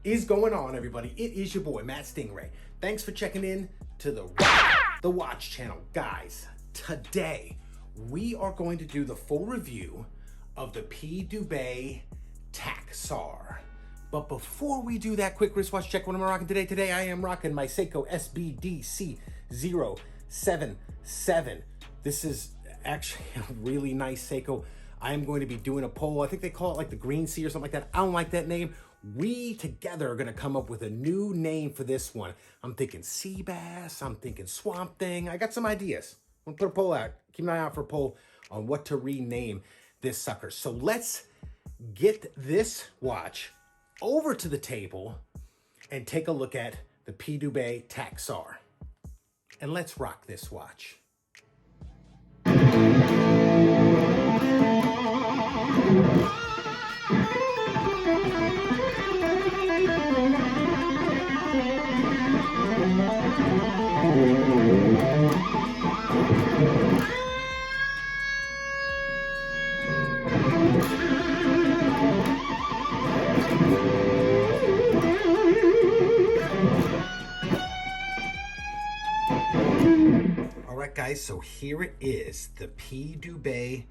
Is going on, everybody? It is your boy Matt Stingray. Thanks for checking in to the Watch channel. Guys, today we are going to do the full review of the DUBE Tac SAR. But before we do that, quick wristwatch check. What am I rocking today? Today I am rocking my Seiko SBDC 077. This is actually a really nice Seiko. I am going to be doing a poll. I think they call it like the Green Sea or something like that. I don't like that name. We together are going to come up with a new name for this one. I'm thinking sea bass. I'm thinking swamp thing. I got some ideas. I'm going to put a poll out. Keep an eye out for a poll on what to rename this sucker. So let's get this watch over to the table and take a look at the DUBE Tac SAR. And let's rock this watch. All right, guys, so here it is, the DUBE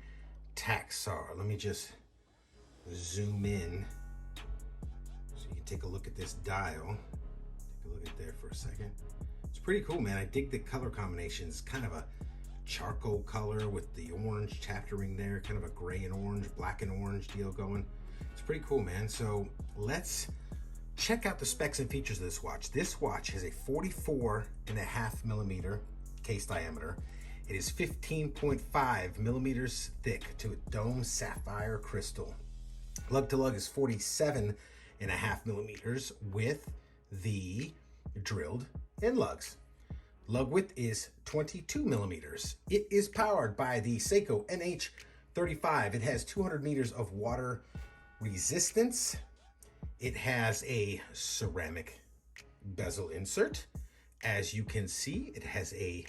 Tac SAR. Let me just zoom in so you can take a look at this dial. Take a look at there for a second. It's pretty cool, man. I dig the color combinations. Kind of a charcoal color with the orange chaptering there, kind of a gray and orange, black and orange deal going. It's pretty cool, man. So let's check out the specs and features of this watch. This watch has a 44.5 millimeter case diameter. It is 15.5 millimeters thick to a dome sapphire crystal. Lug to lug is 47.5 millimeters with the drilled end lugs. Lug width is 22 millimeters. It is powered by the Seiko NH35. It has 200 meters of water resistance. It has a ceramic bezel insert. As you can see, it has a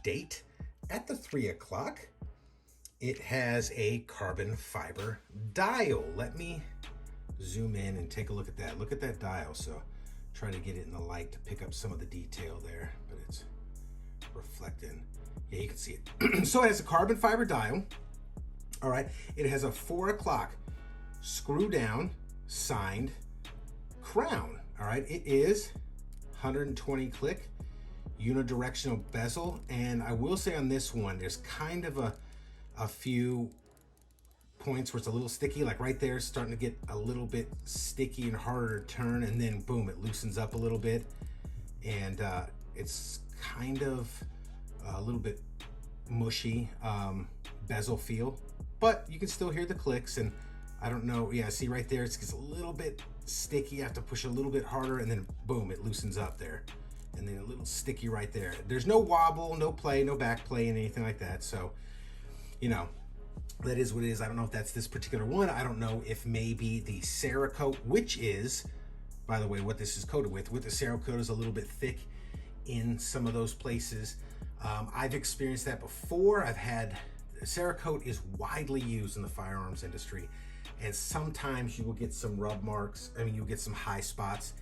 date at the 3 o'clock. It has a carbon fiber dial. Let me zoom in and take a look at that. Look at that dial. So try to get it in the light to pick up some of the detail there, but it's reflecting. Yeah, you can see it. So it has a carbon fiber dial. All right. It has a 4 o'clock screw down signed crown. All right. It is 120 click unidirectional bezel. And I will say on this one, there's kind of a few points where it's a little sticky, like right there, it's starting to get a little bit sticky and harder to turn, and then boom, it loosens up a little bit, and it's kind of a little bit mushy bezel feel, but you can still hear the clicks. And I don't know, yeah, see right there, it's a little bit sticky. You have to push a little bit harder, and then boom, it loosens up there, and then a little sticky right there. There's no wobble, no play, no back play, and anything like that. So, you know, that is what it is. I don't know if that's this particular one. I don't know if maybe the Cerakote, which is, by the way, what this is coated with the Cerakote is a little bit thick in some of those places. I've experienced that before. Cerakote is widely used in the firearms industry, and sometimes you will get some rub marks. I mean, you'll get some high spots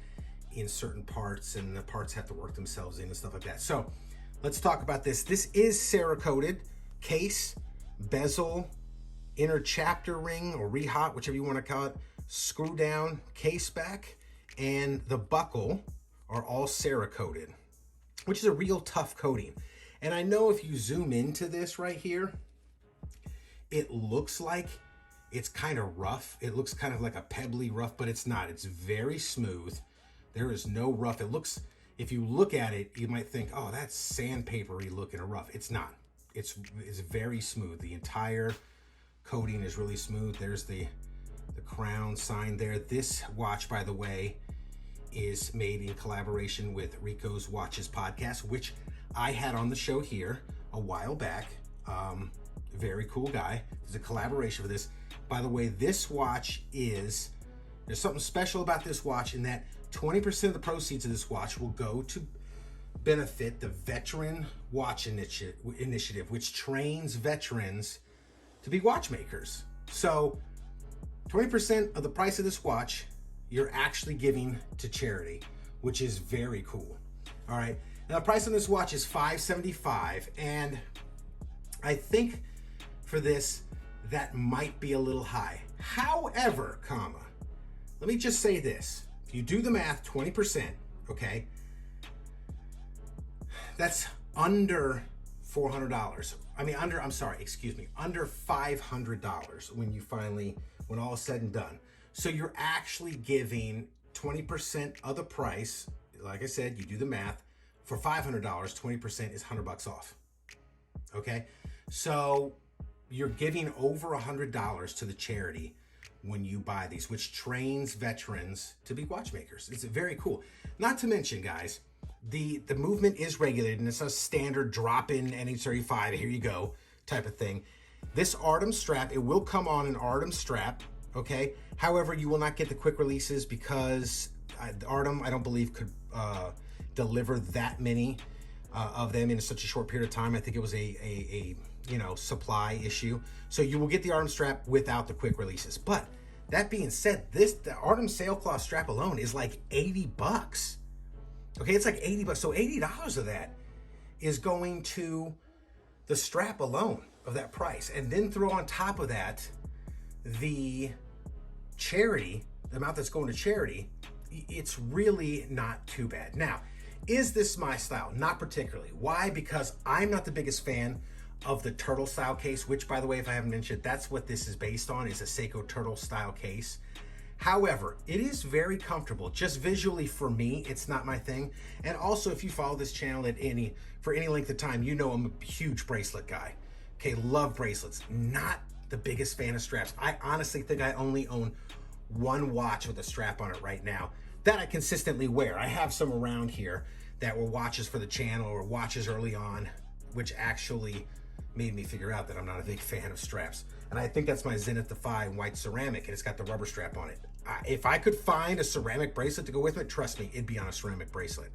in certain parts, and the parts have to work themselves in and stuff like that. So let's talk about this. This is Cerakoted case, bezel, inner chapter ring or rehat, whichever you want to call it, screw down, case back, and the buckle are all Cerakoted, which is a real tough coating. And I know if you zoom into this right here, it looks like it's kind of rough. It looks kind of like a pebbly rough, but it's not. It's very smooth. There is no rough. It looks, if you look at it, you might think, oh, that's sandpapery looking or rough. It's not. It's very smooth. The entire coating is really smooth. There's the crown sign there. This watch, by the way, is made in collaboration with Rico's Watches podcast, which I had on the show here a while back. Very cool guy. There's a collaboration for this. By the way, this watch there's something special about this watch in that 20% of the proceeds of this watch will go to benefit the Veteran Watch Initiative, which trains veterans to be watchmakers. So 20% of the price of this watch you're actually giving to charity, which is very cool. All right, now the price on this watch is $575, and I think for this, that might be a little high. However, let me just say this. If you do the math, 20%, okay? That's under $400. Under $500 when all is said and done. So you're actually giving 20% of the price. Like I said, you do the math. For $500, 20% is $100 off. Okay? So you're giving over $100 to the charity when you buy these, which trains veterans to be watchmakers. It's very cool. Not to mention, guys, the movement is regulated, and it's a standard drop-in NH35, here you go, type of thing. This Artem strap, it will come on an Artem strap, okay? However, you will not get the quick releases because Artem, I don't believe, could deliver that many of them in such a short period of time. I think it was a supply issue. So you will get the Artem strap without the quick releases. But that being said, the Artem sailcloth strap alone is like $80. Okay, it's like $80. So $80 of that is going to the strap alone of that price. And then throw on top of that the charity, the amount that's going to charity, it's really not too bad. Now, is this my style? Not particularly. Why? Because I'm not the biggest fan of the turtle style case, which, by the way, if I haven't mentioned, that's what this is based on, is a Seiko turtle style case. However, it is very comfortable. Just visually for me, it's not my thing. And also, if you follow this channel for any length of time, you know I'm a huge bracelet guy. Okay, love bracelets. Not the biggest fan of straps. I honestly think I only own one watch with a strap on it right now that I consistently wear. I have some around here that were watches for the channel or watches early on, which actually made me figure out that I'm not a big fan of straps. And I think that's my Zenith Defy white ceramic, and it's got the rubber strap on it. If I could find a ceramic bracelet to go with it, trust me, it'd be on a ceramic bracelet.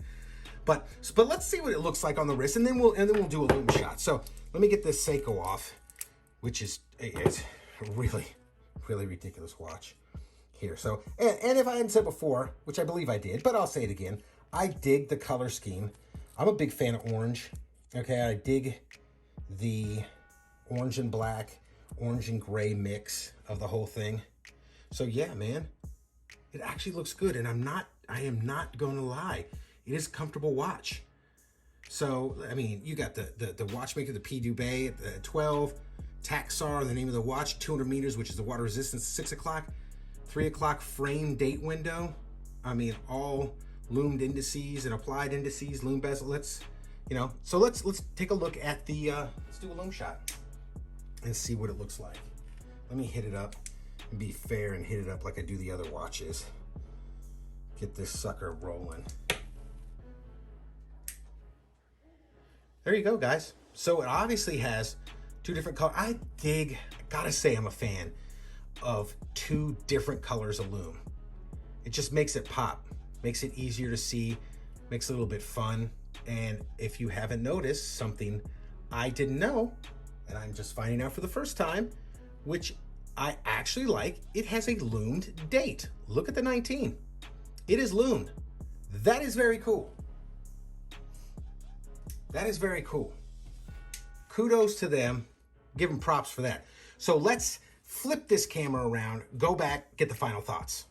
But let's see what it looks like on the wrist, and then we'll do a lume shot. So let me get this Seiko off, which is it's a really, really ridiculous watch here. So, and if I hadn't said before, which I believe I did, but I'll say it again, I dig the color scheme. I'm a big fan of orange. Okay, I dig the orange and black, orange and gray mix of the whole thing. So yeah, man, it actually looks good, and I am not going to lie, it is a comfortable watch. So I mean, you got the watchmaker, the DUBE 12 Tac SAR, the name of the watch, 200 meters, which is the water resistance, 6 o'clock, 3 o'clock frame date window. I mean, all loomed indices and applied indices, lume bezel. So let's take a look at the let's do a lume shot and see what it looks like. Let me hit it up and be fair and hit it up like I do the other watches. Get this sucker rolling. There you go, guys. So it obviously has two different colors. I gotta say, I'm a fan of two different colors of lume. It just makes it pop, makes it easier to see, makes it a little bit fun. And if you haven't noticed, something I didn't know, and I'm just finding out for the first time, which I actually like, it has a loomed date. Look at the 19. It is loomed. That is very cool. That is very cool. Kudos to them. Give them props for that. So let's flip this camera around, go back, get the final thoughts.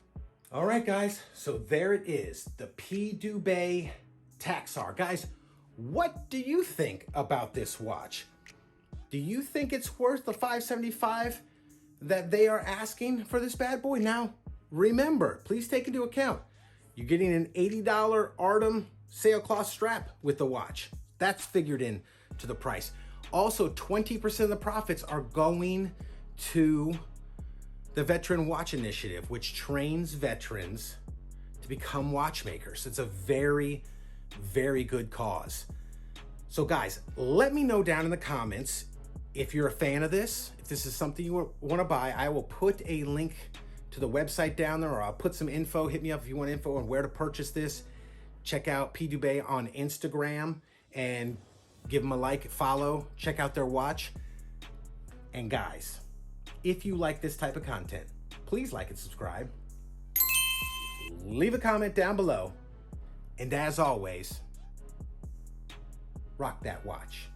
All right, guys. So there it is, the DUBE Tac SAR. Guys, what do you think about this watch? Do you think it's worth the $575 that they are asking for this bad boy? Now, remember, please take into account, you're getting an $80 Artem sailcloth strap with the watch. That's figured in to the price. Also, 20% of the profits are going to the Veteran Watch Initiative, which trains veterans to become watchmakers. It's a very, very good cause. So guys, let me know down in the comments if you're a fan of this, if this is something you want to buy. I will put a link to the website down there, or I'll put some info. Hit me up if you want info on where to purchase this. Check out DUBE on Instagram and give them a like, follow, check out their watch. And guys, if you like this type of content, please like and subscribe. leave a comment down below. And as always, rock that watch.